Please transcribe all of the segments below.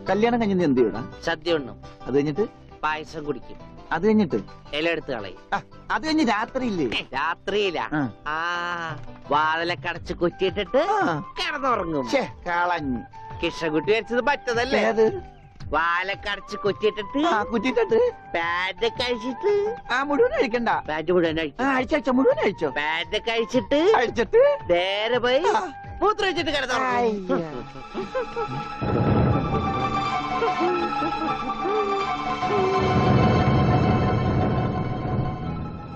കല്യാണം കഴിഞ്ഞ എന്ത് ചെയ്യണം? സദ്യ ഉണ്ണും. അത് കഴിഞ്ഞിട്ട് പായസം കുടിക്കും. അത് കഴിഞ്ഞിട്ട് ഇല എടുത്ത് കളയും. അത് കഴിഞ്ഞ് രാത്രിയില്ലേ? രാത്രിയില്ല. വാതിലൊക്കെ അടച്ച് കുറ്റിയിട്ടിട്ട് കിടന്നുറങ്ങും. കളഞ്ഞ് കിഷകുട്ടി വെച്ചത് പറ്റതല്ലേ? വാലൊക്കെ അടച്ച് കുറ്റിയിട്ടിട്ട് പാന്റ് കഴിച്ചിട്ട് മുഴുവൻ കഴിക്കണ്ട. പാന്റ് മുഴുവൻ അഴിച്ചോ, മുഴുവൻ അഴിച്ചോ. പാന്റ് കഴിച്ചിട്ട് നേരെ പോയി മൂത്രം വെച്ചിട്ട് കിടന്നുറങ്ങും.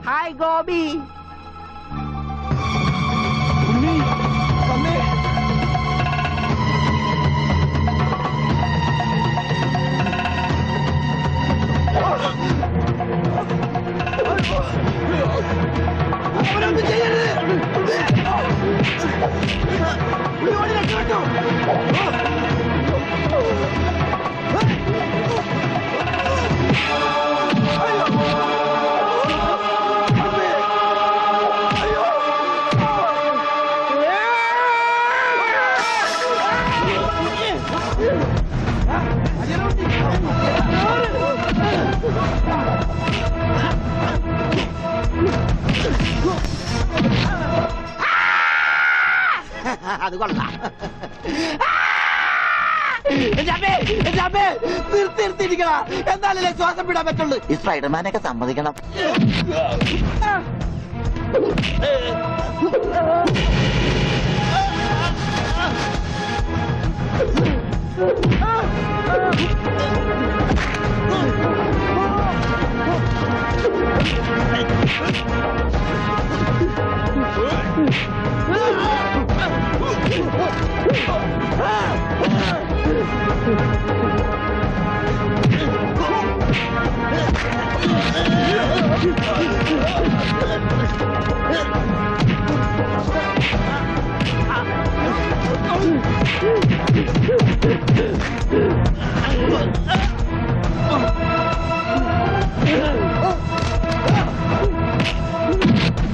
ഹായ് ഗോപി. അത് കൊള്ളാം. നിർത്തിയിരിക്കണ, എന്നാലല്ലേ ശ്വാസം വിടാൻ പറ്റുള്ളൂ. ഈ സ്പൈഡർമാനൊക്കെ സമ്മതിക്കണം.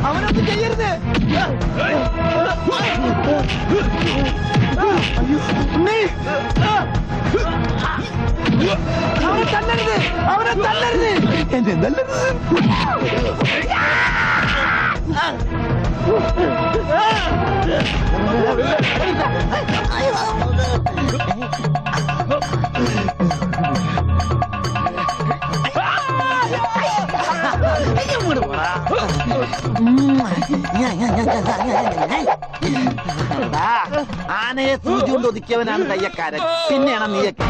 അവനൊന്നും ചെയ്യരുത്. അവനെ തല്ലരുത്, അവനെ തല്ലരുത്, എന്നെ തല്ലരുത്. ആനയെ സൂചി കൊണ്ട് ഒതുക്കിയവനാണ് കയ്യക്കാരൻ. പിന്നെയാണ് നീയൊക്കെ.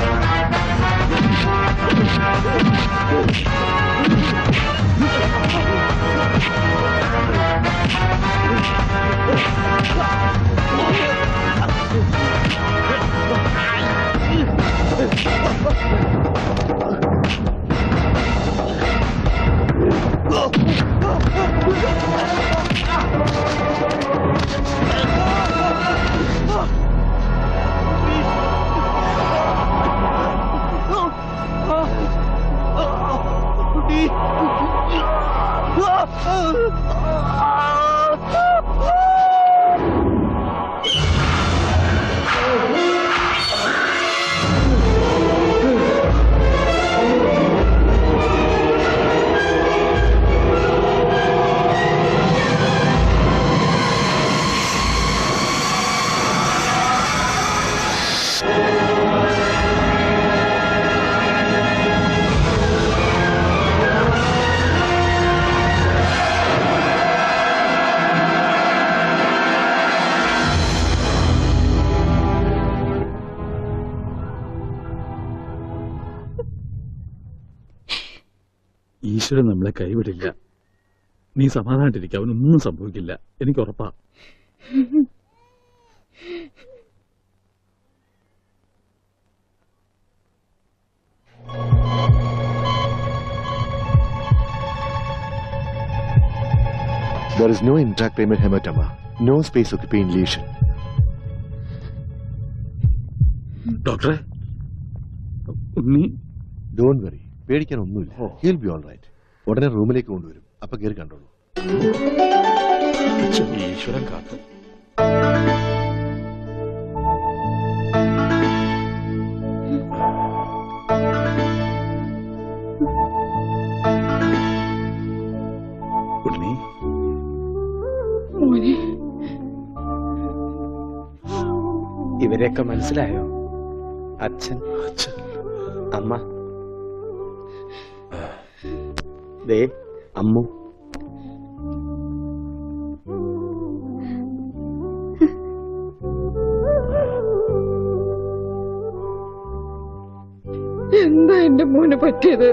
ഈശ്വരൻ നമ്മളെ കൈവിടില്ല. നീ സമാധാനായിട്ടിരിക്കുക, അവനൊന്നും സംഭവിക്കില്ല, എനിക്ക് ഉറപ്പാ. There is no intracranial hematoma, no space occupying lesion. ഡോക്ടറെ, ഉണ്ണി. Don't worry, പേടിക്കാനൊന്നുമില്ല. He'll be all right. ഉടനെ റൂമിലേക്ക് കൊണ്ടുവരും, അപ്പൊ കയറി കണ്ടോളൂ. ഈശ്വരൻ കാത്തു. പേരൊക്കെ മനസ്സിലായോ? അച്ഛൻ, അമ്മ, ദേ അമ്മു. എന്താ എന്റെ മോന് പറ്റിയത്?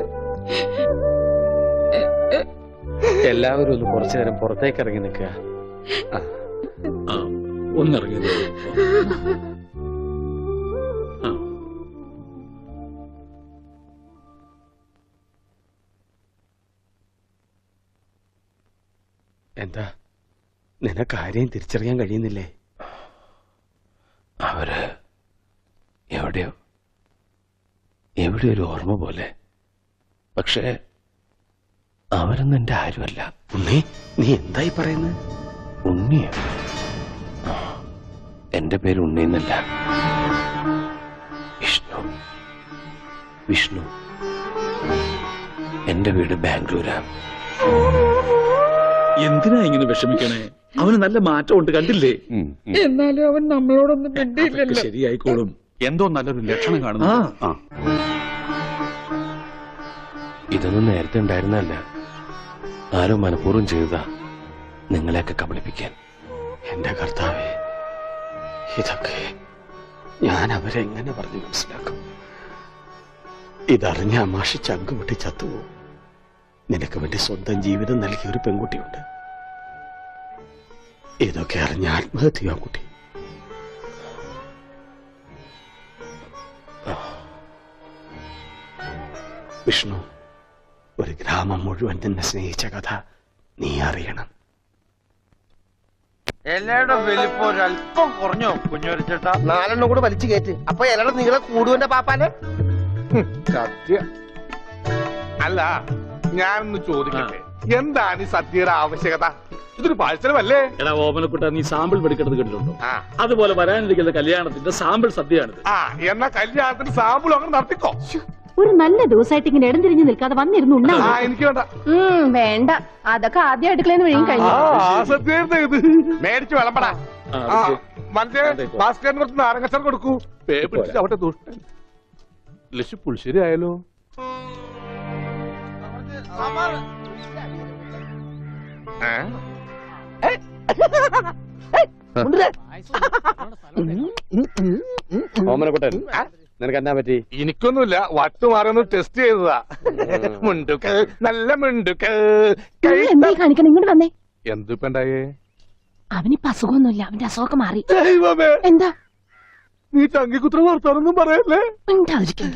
എല്ലാവരും ഒന്ന് കുറച്ചു നേരം പുറത്തേക്ക് ഇറങ്ങി നിൽക്കുക. ഒന്നിറങ്ങിയത്. എന്താ നിനക്ക് ആരെയും തിരിച്ചറിയാൻ കഴിയുന്നില്ലേ? അവര് എവിടെയോ ഒരു ഓർമ്മ പോലെ. പക്ഷേ അവരൊന്നും എന്റെ ആരുമല്ല. ഉണ്ണി, നീ എന്തായി പറയുന്നത്? ഉണ്ണിയോ? എന്റെ പേര് ഉണ്ണിന്നല്ല, വിഷ്ണു. എന്റെ വീട് ബാംഗ്ലൂരാ. എന്തിനാ ഇങ്ങനെ വിഷമിക്കണേ? അവന് നല്ല മാറ്റമുണ്ട്, കണ്ടില്ലേ? എന്നാലും അവൻ നമ്മളോടൊന്നും മിണ്ടിയില്ലല്ലോ. ശരിയായിക്കോളും. എന്തോ നല്ലൊരു ലക്ഷണം കാണുന്നു. ആ, ഇതൊന്നും നേരത്തെ ഉണ്ടായിരുന്നല്ല. ആരോ മനഃപൂർവ്വം ചെയ്തതാ, നിങ്ങളെയൊക്കെ കബളിപ്പിക്കാൻ. എന്റെ കർത്താവേ, ഇതൊക്കെ ഞാൻ അവരെ എങ്ങനെ പറഞ്ഞു മനസ്സിലാക്കും? ഇതറിഞ്ഞ അമാഷി ചങ്കുപൊട്ടി ചത്തുപോകും. നിനക്ക് വേണ്ടി സ്വന്തം ജീവിതം നൽകിയ ഒരു പെൺകുട്ടിയുണ്ട്. ഇതൊക്കെ അറിഞ്ഞ ആത്മഹത്യ കുട്ടി. വിഷ്ണു, ഒരു ഗ്രാമം മുഴുവൻ നിന്നെ സ്നേഹിച്ച കഥ നീ അറിയണം. എല്ലാവരുടെ വലിപ്പം ഒരല്പം കുറഞ്ഞോ കുഞ്ഞുവരച്ചേട്ടാ? 4 കൂടെ വലിച്ചു കയറ്റ്. അപ്പൊ എല്ലാവരും നിങ്ങളെ കൂടുവന്റെ പാപ്പാനെ. സത്യം. അല്ല, ഞാനൊന്ന് ചോദിക്കട്ടെ, എന്താണ് ഈ സദ്യയുടെ ആവശ്യകത? ഇതൊരു പാഴ്സലമല്ലേ? എടാ ഓമനക്കുട്ട, നീ സാമ്പിൾ പഠിക്കുന്നത് കേട്ടിട്ടുണ്ടോ? ആ. അതുപോലെ വരാനിരിക്കുന്ന കല്യാണത്തിന്റെ സാമ്പിൾ സദ്യയാണിത്. ആ, എന്നാ കല്യാണത്തിന് സാമ്പിൾ അങ്ങനെ നടത്തിക്കോ. ഒരു നല്ല ദിവസമായിട്ട് ഇങ്ങനെ ഇടം തിരിഞ്ഞു നിൽക്കാതെ വന്നിരുന്നു ആ, ഉണ്ടാവും. എനിക്ക് വേണ്ട. വേണ്ട, അതൊക്കെ ആദ്യം അടുക്കളയിൽ നിന്ന് വിഴുങ്ങി കഴിഞ്ഞു. ആ സദ്യയുടെ ഇത് മേടിച്ച് വിളമ്പടാ. ആ, ഓക്കേ. മനസ്സിലെ ഭാസ്കരന് കുറച്ച് നാരങ്ങച്ചാർ കൊടുക്കൂ. പേ പിടിച്ചിട്ട് അവിടെ ദുഷ്ടൻ. ലക്ഷ്യ പുളിശ്ശേരി ആയാലോ? ഓമനക്കുട്ടൻ, നിനക്ക് എന്നാ പറ്റി? എനിക്കൊന്നുമില്ല, വട്ടുമാറൊന്ന് ടെസ്റ്റ് ചെയ്തതാ. മുണ്ടുക്ക് നല്ല മുണ്ടുക്ക്. എന്തായി കാണിക്കണം? ഇങ്ങോട്ട് വന്നേ. എന്തിപ്പണ്ടായേ? അവനിപ്പോ അസുഖമൊന്നുമില്ല, അവന്റെ അസുഖമൊക്കെ മാറി. ദൈവമേ, എന്താ നീ ചങ്കിക്കുത്ര വർത്താനൊന്നും പറയല്ലേ? ഉണ്ടായിരിക്കും.